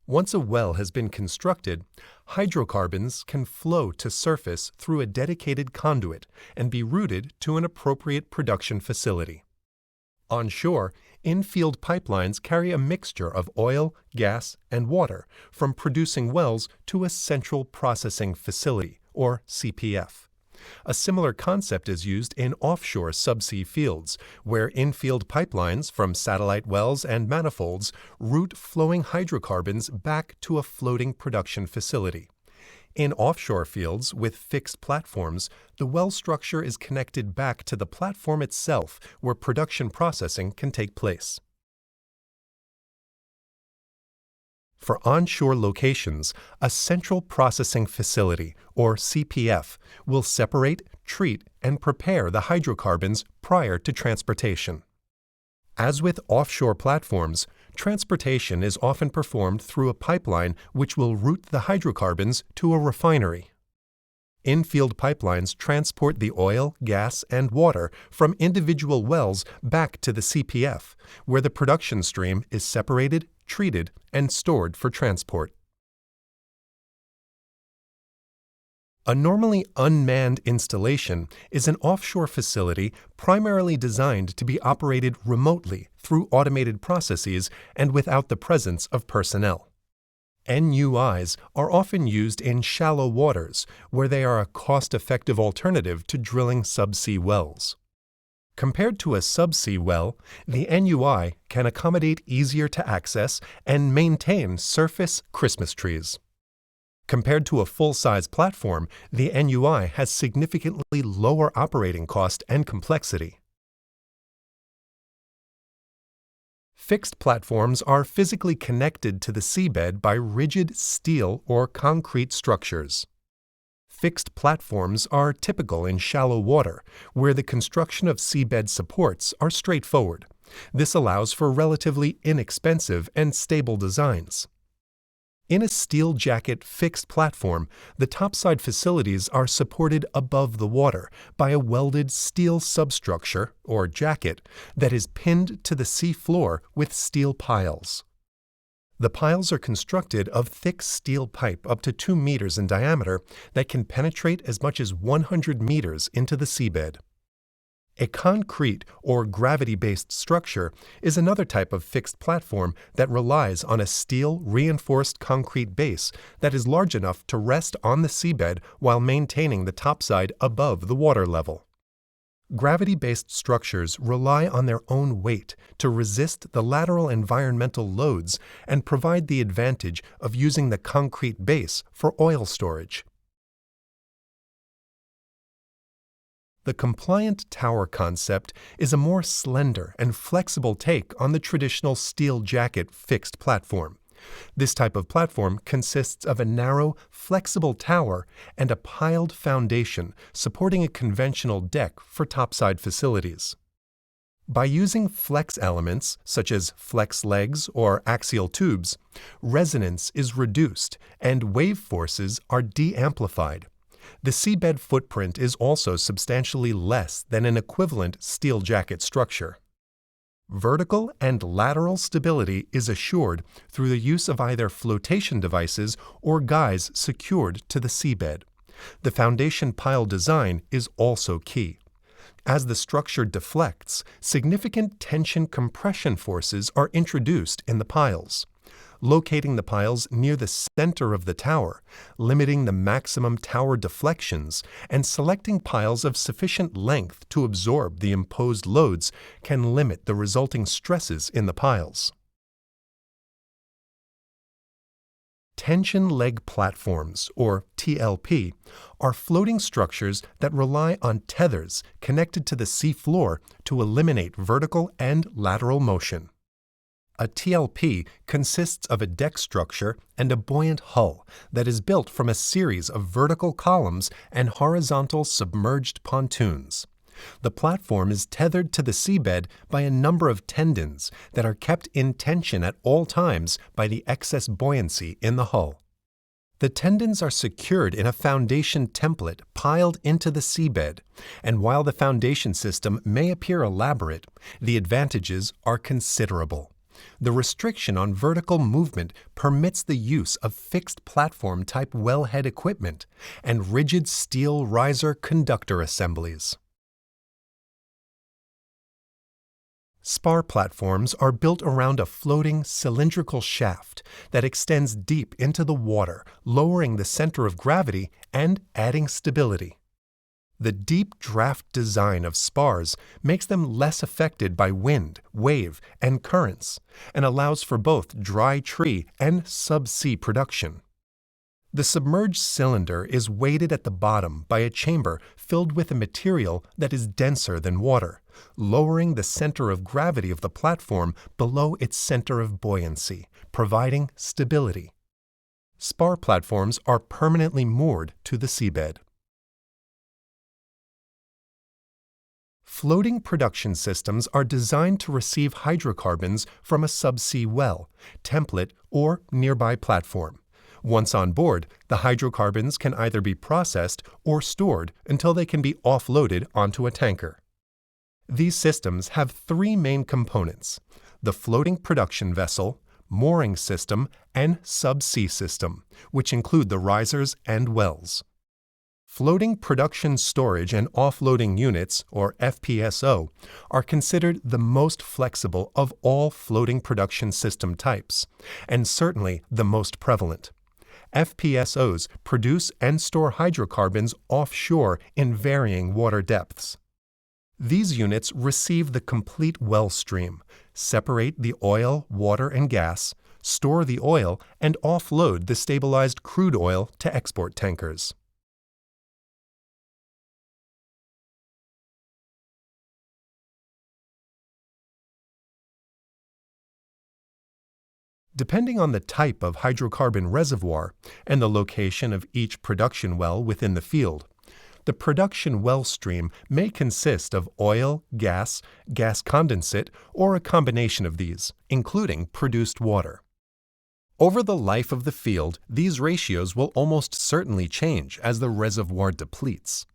Once a well has been constructed, hydrocarbons can flow to surface through a dedicated conduit and be routed to an appropriate production facility. Onshore, in-field pipelines carry a mixture of oil, gas, and water from producing wells to a central processing facility, or CPF. A similar concept is used in offshore subsea fields, where in-field pipelines from satellite wells and manifolds route flowing hydrocarbons back to a floating production facility. In offshore fields with fixed platforms, the well structure is connected back to the platform itself, where production processing can take place. For onshore locations, a central processing facility, or CPF, will separate, treat, and prepare the hydrocarbons prior to transportation. As with offshore platforms, transportation is often performed through a pipeline which will route the hydrocarbons to a refinery. In-field pipelines transport the oil, gas, and water from individual wells back to the CPF, where the production stream is separated, treated, and stored for transport. A normally unmanned installation is an offshore facility primarily designed to be operated remotely through automated processes and without the presence of personnel. NUIs are often used in shallow waters, where they are a cost-effective alternative to drilling subsea wells. Compared to a subsea well, the NUI can accommodate easier to access and maintain surface Christmas trees. Compared to a full-size platform, the NUI has significantly lower operating cost and complexity. Fixed platforms are physically connected to the seabed by rigid steel or concrete structures. Fixed platforms are typical in shallow water, where the construction of seabed supports are straightforward. This allows for relatively inexpensive and stable designs. In a steel jacket fixed platform, the topside facilities are supported above the water by a welded steel substructure, or jacket, that is pinned to the sea floor with steel piles. The piles are constructed of thick steel pipe up to 2 meters in diameter that can penetrate as much as 100 meters into the seabed. A concrete or gravity-based structure is another type of fixed platform that relies on a steel reinforced concrete base that is large enough to rest on the seabed while maintaining the topside above the water level. Gravity-based structures rely on their own weight to resist the lateral environmental loads and provide the advantage of using the concrete base for oil storage. The compliant tower concept is a more slender and flexible take on the traditional steel jacket fixed platform. This type of platform consists of a narrow, flexible tower and a piled foundation supporting a conventional deck for topside facilities. By using flex elements, such as flex legs or axial tubes, resonance is reduced and wave forces are de-amplified. The seabed footprint is also substantially less than an equivalent steel jacket structure. Vertical and lateral stability is assured through the use of either flotation devices or guys secured to the seabed. The foundation pile design is also key. As the structure deflects, significant tension compression forces are introduced in the piles, locating the piles near the center of the tower, limiting the maximum tower deflections, and selecting piles of sufficient length to absorb the imposed loads can limit the resulting stresses in the piles. Tension leg platforms, or TLP, are floating structures that rely on tethers connected to the sea floor to eliminate vertical and lateral motion. A TLP consists of a deck structure and a buoyant hull that is built from a series of vertical columns and horizontal submerged pontoons. The platform is tethered to the seabed by a number of tendons that are kept in tension at all times by the excess buoyancy in the hull. The tendons are secured in a foundation template piled into the seabed, and while the foundation system may appear elaborate, the advantages are considerable. The restriction on vertical movement permits the use of fixed platform type wellhead equipment and rigid steel riser conductor assemblies. Spar platforms are built around a floating cylindrical shaft that extends deep into the water, lowering the center of gravity and adding stability. The deep draft design of spars makes them less affected by wind, wave, and currents, and allows for both dry tree and subsea production. The submerged cylinder is weighted at the bottom by a chamber filled with a material that is denser than water, lowering the center of gravity of the platform below its center of buoyancy, providing stability. Spar platforms are permanently moored to the seabed. Floating production systems are designed to receive hydrocarbons from a subsea well, template, or nearby platform. Once on board, the hydrocarbons can either be processed or stored until they can be offloaded onto a tanker. These systems have three main components: the floating production vessel, mooring system, and subsea system, which include the risers and wells. Floating production storage and offloading units, or FPSO, are considered the most flexible of all floating production system types, and certainly the most prevalent. FPSOs produce and store hydrocarbons offshore in varying water depths. These units receive the complete well stream, separate the oil, water, and gas, store the oil, and offload the stabilized crude oil to export tankers. Depending on the type of hydrocarbon reservoir and the location of each production well within the field, the production well stream may consist of oil, gas condensate, or a combination of these, including produced water. Over the life of the field, these ratios will almost certainly change as the reservoir depletes.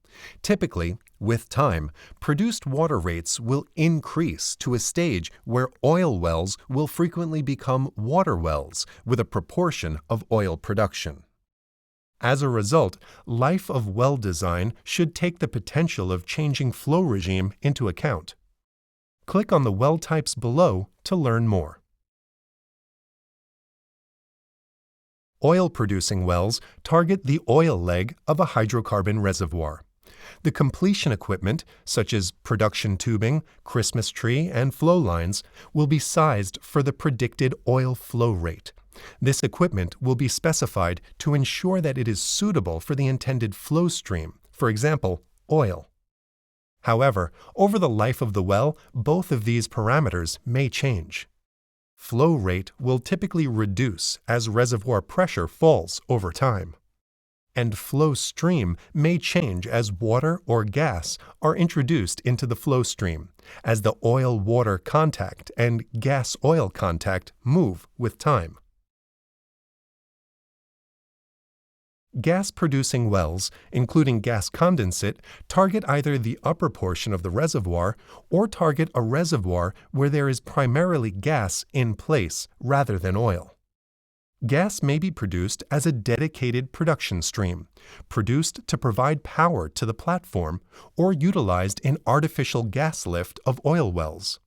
Typically, with time, produced water rates will increase to a stage where oil wells will frequently become water wells with a proportion of oil production. As a result, life of well design should take the potential of changing flow regime into account. Click on the well types below to learn more. Oil-producing wells target the oil leg of a hydrocarbon reservoir. The completion equipment, such as production tubing, Christmas tree, and flow lines, will be sized for the predicted oil flow rate. This equipment will be specified to ensure that it is suitable for the intended flow stream, for example, oil. However, over the life of the well, both of these parameters may change. Flow rate will typically reduce as reservoir pressure falls over time. And flow stream may change as water or gas are introduced into the flow stream, as the oil-water contact and gas-oil contact move with time. Gas-producing wells, including gas condensate, target either the upper portion of the reservoir or target a reservoir where there is primarily gas in place rather than oil. Gas may be produced as a dedicated production stream, produced to provide power to the platform, or utilized in artificial gas lift of oil wells.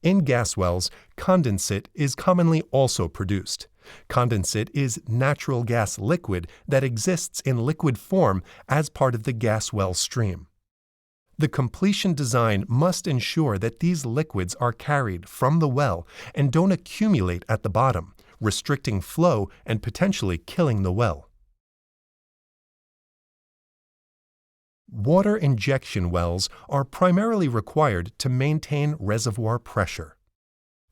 In gas wells, condensate is commonly also produced. Condensate is natural gas liquid that exists in liquid form as part of the gas well stream. The completion design must ensure that these liquids are carried from the well and don't accumulate at the bottom, restricting flow and potentially killing the well. Water injection wells are primarily required to maintain reservoir pressure.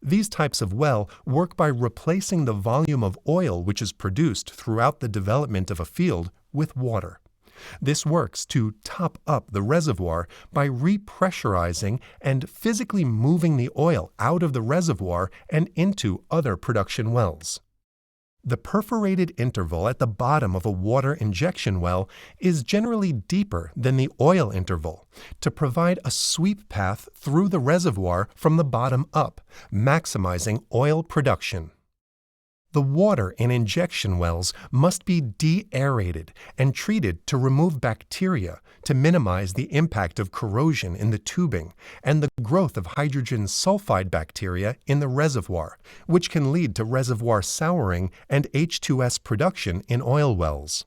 These types of well work by replacing the volume of oil which is produced throughout the development of a field with water. This works to top up the reservoir by repressurizing and physically moving the oil out of the reservoir and into other production wells. The perforated interval at the bottom of a water injection well is generally deeper than the oil interval to provide a sweep path through the reservoir from the bottom up, maximizing oil production. The water in injection wells must be de-aerated and treated to remove bacteria to minimize the impact of corrosion in the tubing and the growth of hydrogen sulfide bacteria in the reservoir, which can lead to reservoir souring and H2S production in oil wells.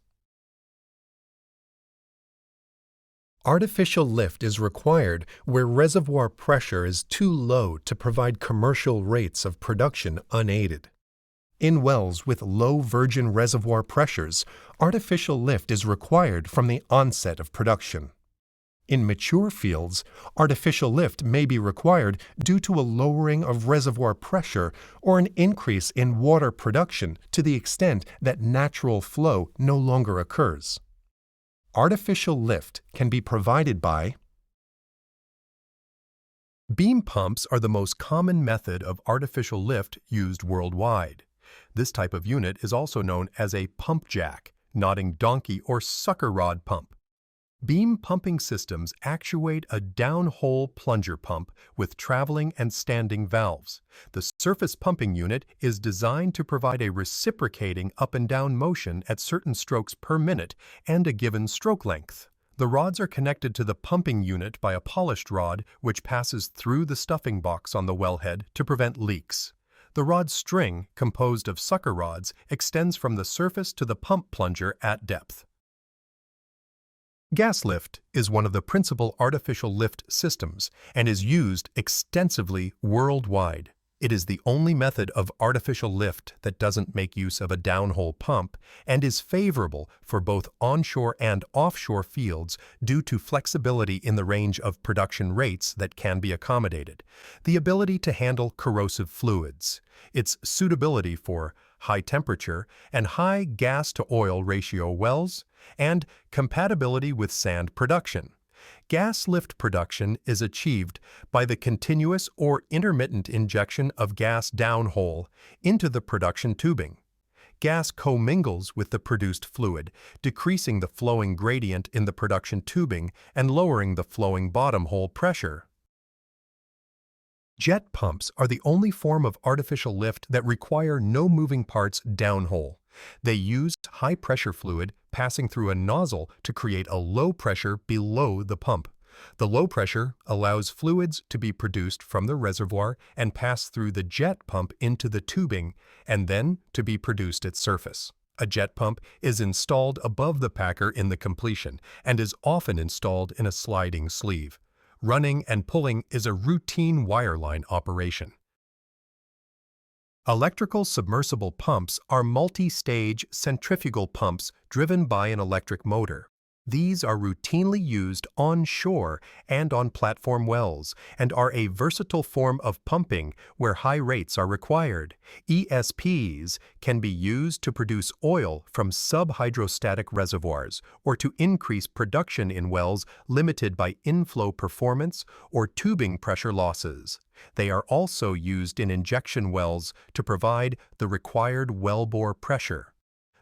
Artificial lift is required where reservoir pressure is too low to provide commercial rates of production unaided. In wells with low virgin reservoir pressures, artificial lift is required from the onset of production. In mature fields, artificial lift may be required due to a lowering of reservoir pressure or an increase in water production to the extent that natural flow no longer occurs. Artificial lift can be provided by beam pumps are the most common method of artificial lift used worldwide. This type of unit is also known as a pump jack, nodding donkey, or sucker rod pump. Beam pumping systems actuate a downhole plunger pump with traveling and standing valves. The surface pumping unit is designed to provide a reciprocating up and down motion at certain strokes per minute and a given stroke length. The rods are connected to the pumping unit by a polished rod which passes through the stuffing box on the wellhead to prevent leaks. The rod string, composed of sucker rods, extends from the surface to the pump plunger at depth. Gas lift is one of the principal artificial lift systems and is used extensively worldwide. It is the only method of artificial lift that doesn't make use of a downhole pump and is favorable for both onshore and offshore fields due to flexibility in the range of production rates that can be accommodated, the ability to handle corrosive fluids, its suitability for high temperature and high gas-to-oil ratio wells, and compatibility with sand production. Gas lift production is achieved by the continuous or intermittent injection of gas downhole into the production tubing. Gas commingles with the produced fluid, decreasing the flowing gradient in the production tubing and lowering the flowing bottom hole pressure. Jet pumps are the only form of artificial lift that require no moving parts downhole. They use high-pressure fluid passing through a nozzle to create a low pressure below the pump. The low pressure allows fluids to be produced from the reservoir and pass through the jet pump into the tubing and then to be produced at surface. A jet pump is installed above the packer in the completion and is often installed in a sliding sleeve. Running and pulling is a routine wireline operation. Electrical submersible pumps are multi-stage centrifugal pumps driven by an electric motor. These are routinely used onshore and on platform wells and are a versatile form of pumping where high rates are required. ESPs can be used to produce oil from subhydrostatic reservoirs or to increase production in wells limited by inflow performance or tubing pressure losses. They are also used in injection wells to provide the required wellbore pressure.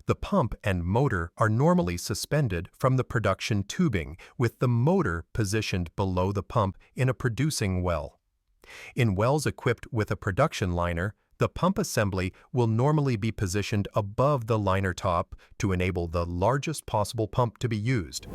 The pump and motor are normally suspended from the production tubing, with the motor positioned below the pump in a producing well. In wells equipped with a production liner, the pump assembly will normally be positioned above the liner top to enable the largest possible pump to be used.